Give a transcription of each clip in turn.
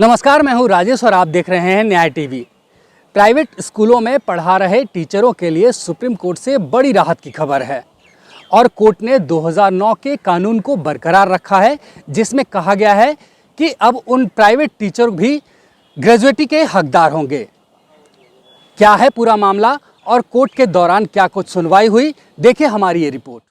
नमस्कार, मैं हूं राजेश और आप देख रहे हैं न्याय टीवी। प्राइवेट स्कूलों में पढ़ा रहे टीचरों के लिए सुप्रीम कोर्ट से बड़ी राहत की खबर है और कोर्ट ने 2009 के कानून को बरकरार रखा है, जिसमें कहा गया है कि अब उन प्राइवेट टीचर भी ग्रेजुएटी के हकदार होंगे। क्या है पूरा मामला और कोर्ट के दौरान क्या कुछ सुनवाई हुई, देखिए हमारी ये रिपोर्ट।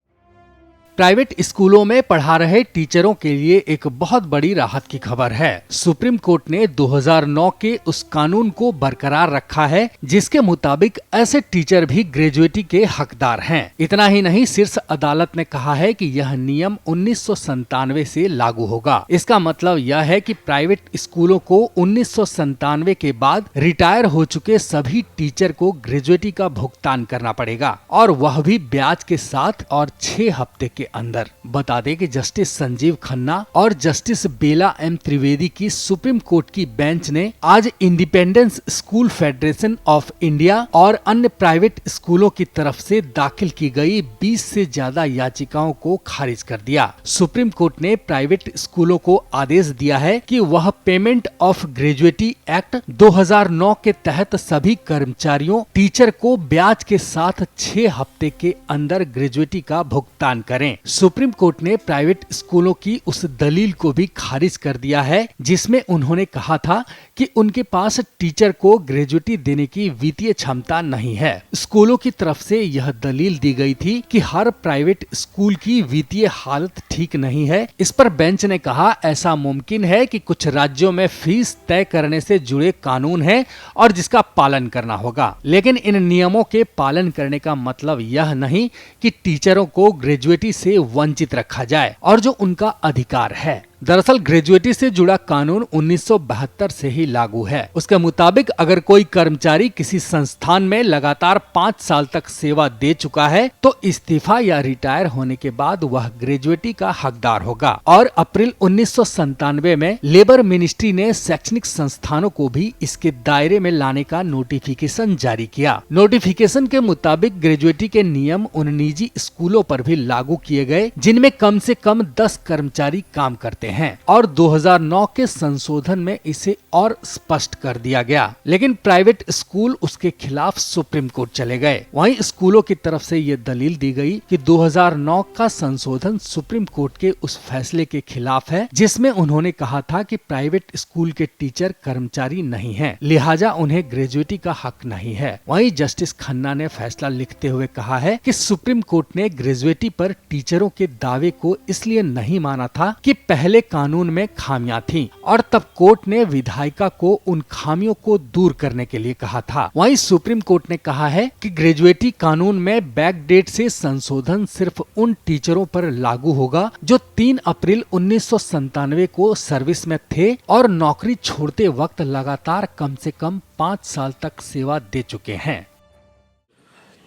प्राइवेट स्कूलों में पढ़ा रहे टीचरों के लिए एक बहुत बड़ी राहत की खबर है। सुप्रीम कोर्ट ने 2009 के उस कानून को बरकरार रखा है जिसके मुताबिक ऐसे टीचर भी ग्रेजुएटी के हकदार हैं। इतना ही नहीं, शीर्ष अदालत ने कहा है कि यह नियम 1997 से लागू होगा। इसका मतलब यह है कि प्राइवेट स्कूलों को 1997 के बाद रिटायर हो चुके सभी टीचर को ग्रेजुएटी का भुगतान करना पड़ेगा और वह भी ब्याज के साथ और 6 हफ्ते के अंदर। बता दें कि जस्टिस संजीव खन्ना और जस्टिस बेला एम त्रिवेदी की सुप्रीम कोर्ट की बेंच ने आज independence school federation of India और अन्य प्राइवेट स्कूलों की तरफ से दाखिल की गई 20 से ज्यादा याचिकाओं को खारिज कर दिया। सुप्रीम कोर्ट ने प्राइवेट स्कूलों को आदेश दिया है कि वह पेमेंट ऑफ ग्रेजुएटी एक्ट 2009 के तहत सभी कर्मचारियों टीचर को ब्याज के साथ 6 हफ्ते के अंदर ग्रेजुएटी का भुगतान करें। सुप्रीम कोर्ट ने प्राइवेट स्कूलों की उस दलील को भी खारिज कर दिया है जिसमें उन्होंने कहा था कि उनके पास टीचर को ग्रेजुएटी देने की वित्तीय क्षमता नहीं है। स्कूलों की तरफ से यह दलील दी गई थी कि हर प्राइवेट स्कूल की वित्तीय हालत ठीक नहीं है। इस पर बेंच ने कहा, ऐसा मुमकिन है कि कुछ राज्यों में फीस तय करने से जुड़े कानून हैं और जिसका पालन करना होगा, लेकिन इन नियमों के पालन करने का मतलब यह नहीं कि टीचरों को ग्रेजुएटी से वंचित रखा जाए और जो उनका अधिकार है। दरअसल ग्रेजुएटी से जुड़ा कानून 1972 से ही लागू है। उसके मुताबिक अगर कोई कर्मचारी किसी संस्थान में लगातार 5 साल तक सेवा दे चुका है तो इस्तीफा या रिटायर होने के बाद वह ग्रेजुएटी का हकदार होगा। और अप्रैल 1997 में लेबर मिनिस्ट्री ने शैक्षणिक संस्थानों को भी इसके दायरे में लाने का नोटिफिकेशन जारी किया। नोटिफिकेशन के मुताबिक ग्रेजुएटी के नियम उन निजी स्कूलों पर भी लागू किए गए जिनमें कम से कम 10 कर्मचारी काम करते हैं और 2009 के संशोधन में इसे और स्पष्ट कर दिया गया। लेकिन प्राइवेट स्कूल उसके खिलाफ सुप्रीम कोर्ट चले गए। वहीं स्कूलों की तरफ से ये दलील दी गई कि 2009 का संशोधन सुप्रीम कोर्ट के उस फैसले के खिलाफ है जिसमें उन्होंने कहा था कि प्राइवेट स्कूल के टीचर कर्मचारी नहीं हैं, लिहाजा उन्हें ग्रेजुएटी का हक नहीं है। वहीं जस्टिस खन्ना ने फैसला लिखते हुए कहा है कि सुप्रीम कोर्ट ने ग्रेजुएटी पर टीचरों के दावे को इसलिए नहीं माना था कि पहले कानून में खामियां थीं और तब कोर्ट ने विधायिका को उन खामियों को दूर करने के लिए कहा था। वहीं सुप्रीम कोर्ट ने कहा है कि ग्रेजुएटी कानून में बैकडेट से संशोधन सिर्फ उन टीचरों पर लागू होगा जो 3 अप्रैल 1997 को सर्विस में थे और नौकरी छोड़ते वक्त लगातार कम से कम 5 साल तक सेवा दे चुके हैं।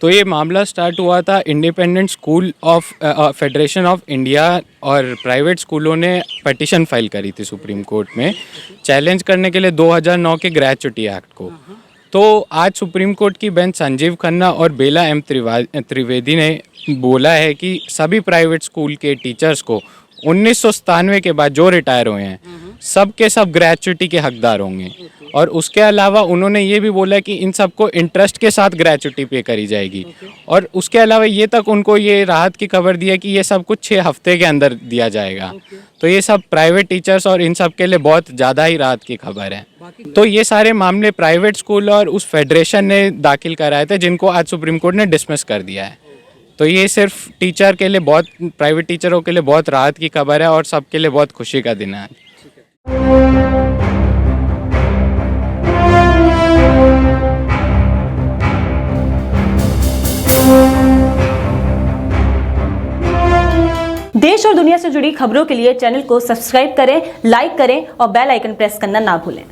तो ये मामला स्टार्ट हुआ था independent school of federation of India और प्राइवेट स्कूलों ने पिटीशन फाइल करी थी सुप्रीम कोर्ट में चैलेंज करने के लिए 2009 के ग्रेजुएटी एक्ट को। तो आज सुप्रीम कोर्ट की बेंच संजीव खन्ना और बेला एम त्रिवेदी ने बोला है कि सभी प्राइवेट स्कूल के टीचर्स को 1997 के बाद जो रिटायर हुए हैं सब के सब ग्रेजुएटी के हकदार होंगे। और उसके अलावा उन्होंने ये भी बोला कि इन सबको इंटरेस्ट के साथ ग्रेजुएटी पे करी जाएगी। और उसके अलावा ये तक उनको ये राहत की खबर दी है कि ये सब कुछ 6 हफ्ते के अंदर दिया जाएगा। तो ये सब प्राइवेट टीचर्स और इन सब के लिए बहुत ज़्यादा ही राहत की खबर है। तो ये सारे मामले प्राइवेट स्कूल और उस फेडरेशन ने दाखिल कराए थे जिनको आज सुप्रीम कोर्ट ने डिसमिस कर दिया है। तो ये सिर्फ टीचर के लिए बहुत, प्राइवेट टीचरों के लिए बहुत राहत की खबर है और सबके लिए बहुत खुशी का दिन है। देश और दुनिया से जुड़ी खबरों के लिए चैनल को सब्सक्राइब करें, लाइक करें और बेल आइकन प्रेस करना ना भूलें।